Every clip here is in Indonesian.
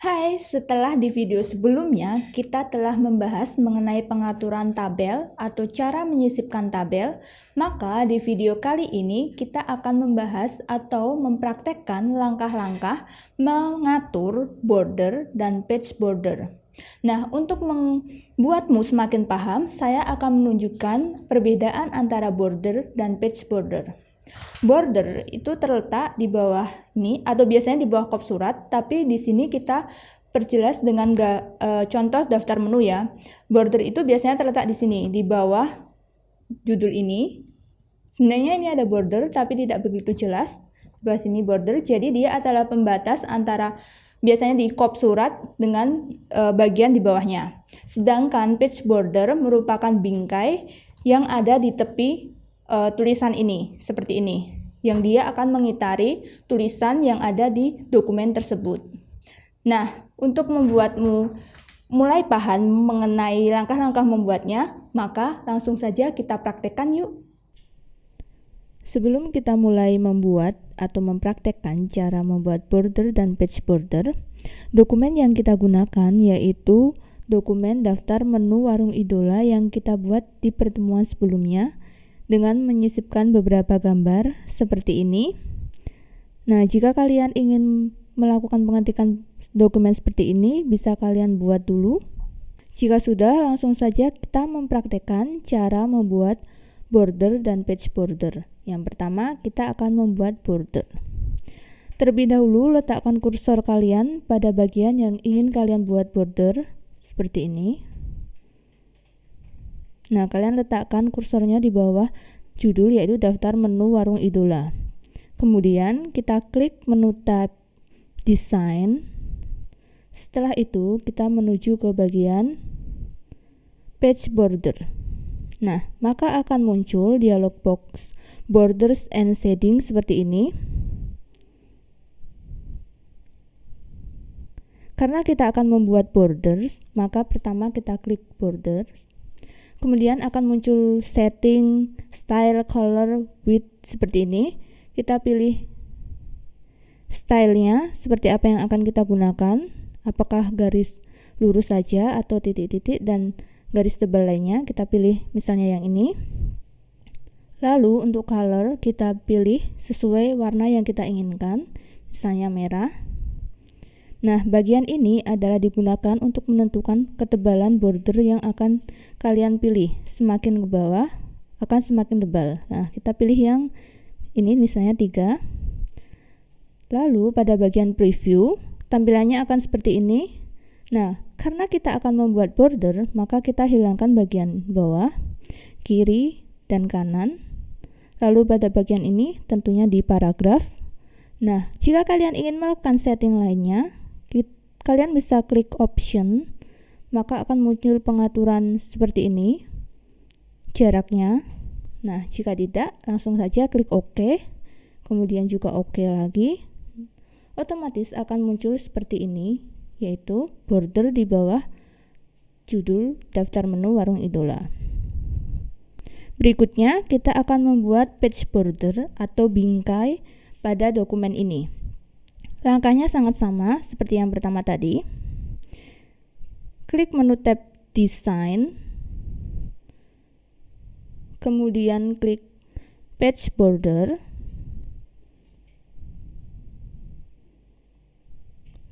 Hai, setelah di video sebelumnya kita telah membahas mengenai pengaturan tabel atau cara menyisipkan tabel, maka di video kali ini kita akan membahas atau mempraktekkan langkah-langkah mengatur border dan page border. Nah, untuk membuatmu semakin paham, saya akan menunjukkan perbedaan antara border dan page border. Border itu terletak di bawah ini atau biasanya di bawah kop surat, tapi di sini kita perjelas dengan contoh daftar menu ya. Border itu biasanya terletak di sini, di bawah judul ini. Sebenarnya ini ada border tapi tidak begitu jelas. Di bawah sini border, jadi dia adalah pembatas antara biasanya di kop surat dengan bagian di bawahnya. Sedangkan page border merupakan bingkai yang ada di tepi tulisan ini, seperti ini, yang dia akan mengitari tulisan yang ada di dokumen tersebut. Nah, untuk membuatmu mulai paham mengenai langkah-langkah membuatnya, maka langsung saja kita praktekkan yuk. Sebelum kita mulai membuat atau mempraktekkan cara membuat border dan page border, dokumen yang kita gunakan yaitu dokumen daftar menu warung idola yang kita buat di pertemuan sebelumnya dengan menyisipkan beberapa gambar seperti ini. Nah, jika kalian ingin melakukan pengetikan dokumen seperti ini, bisa kalian buat dulu. Jika sudah, langsung saja kita mempraktekkan cara membuat border dan page border. Yang pertama, kita akan membuat border. Terlebih dahulu, letakkan kursor kalian pada bagian yang ingin kalian buat border, seperti ini. Nah, kalian letakkan kursornya di bawah judul yaitu daftar menu warung idola. Kemudian kita klik menu tab design. Setelah itu kita menuju ke bagian page border. Nah, maka akan muncul dialog box borders and shading seperti ini. Karena kita akan membuat borders, maka pertama kita klik borders. Kemudian akan muncul setting, style, color, width seperti ini. Kita pilih stylenya seperti apa yang akan kita gunakan. Apakah garis lurus saja atau titik-titik dan garis tebal lainnya. Kita pilih misalnya yang ini. Lalu untuk color kita pilih sesuai warna yang kita inginkan. Misalnya merah. Nah, bagian ini adalah digunakan untuk menentukan ketebalan border yang akan kalian pilih. Semakin ke bawah akan semakin tebal. Nah, kita pilih yang ini misalnya 3. Lalu pada bagian preview, tampilannya akan seperti ini. Nah, karena kita akan membuat border, maka kita hilangkan bagian bawah, kiri, dan kanan. Lalu pada bagian ini tentunya di paragraf. Nah, jika kalian ingin melakukan setting lainnya, kalian bisa klik option, maka akan muncul pengaturan seperti ini, jaraknya. Nah, jika tidak, langsung saja klik OK, kemudian juga OK lagi. Otomatis akan muncul seperti ini, yaitu border di bawah judul daftar menu warung idola. Berikutnya, kita akan membuat page border atau bingkai pada dokumen ini. Langkahnya sangat sama seperti yang pertama tadi. Klik menu tab design, kemudian klik page border.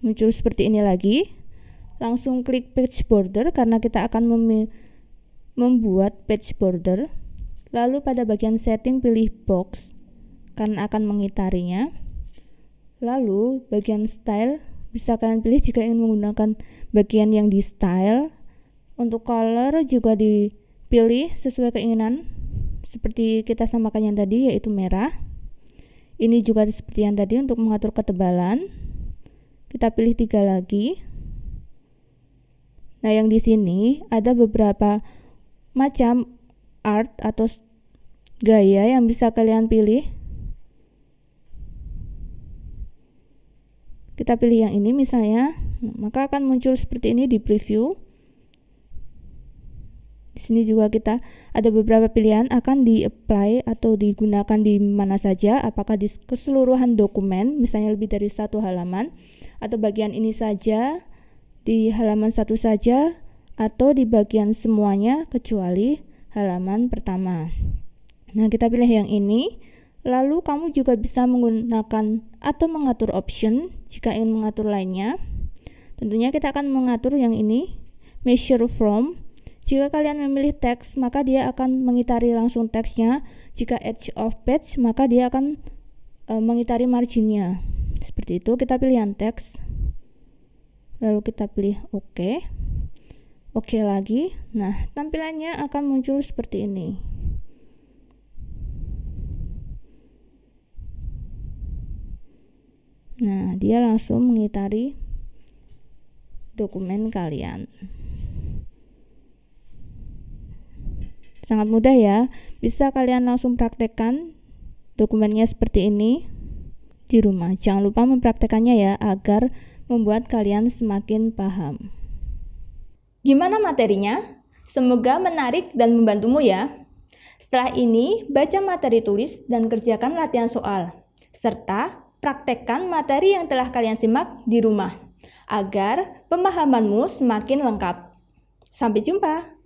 Muncul seperti ini lagi. Langsung klik page border karena kita akan membuat page border. Lalu pada bagian setting pilih box karena akan mengitarinya. Lalu bagian style bisa kalian pilih jika ingin menggunakan bagian yang di style. Untuk color juga dipilih sesuai keinginan, seperti kita samakan yang tadi yaitu merah. Ini juga seperti yang tadi untuk mengatur ketebalan. Kita pilih 3 lagi. Nah, yang di sini ada beberapa macam art atau gaya yang bisa kalian pilih. Kita pilih yang ini misalnya, maka akan muncul seperti ini di preview. Di sini juga kita ada beberapa pilihan akan di-apply atau digunakan di mana saja, apakah di keseluruhan dokumen, misalnya lebih dari 1 halaman, atau bagian ini saja, di halaman 1 saja, atau di bagian semuanya kecuali halaman pertama. Nah, kita pilih yang ini. Lalu kamu juga bisa menggunakan atau mengatur option jika ingin mengatur lainnya. Tentunya kita akan mengatur yang ini, measure from. Jika kalian memilih teks, maka dia akan mengitari langsung teksnya. Jika edge of page, maka dia akan mengitari marginnya. Seperti itu, kita pilih yang teks. Lalu kita pilih OK. OK lagi. Nah, tampilannya akan muncul seperti ini. Nah, dia langsung mengitari dokumen kalian. Sangat mudah ya. Bisa kalian langsung praktekkan dokumennya seperti ini di rumah. Jangan lupa mempraktekannya ya, agar membuat kalian semakin paham. Gimana materinya? Semoga menarik dan membantumu ya. Setelah ini, baca materi tulis dan kerjakan latihan soal, serta praktekkan materi yang telah kalian simak di rumah, agar pemahamanmu semakin lengkap. Sampai jumpa!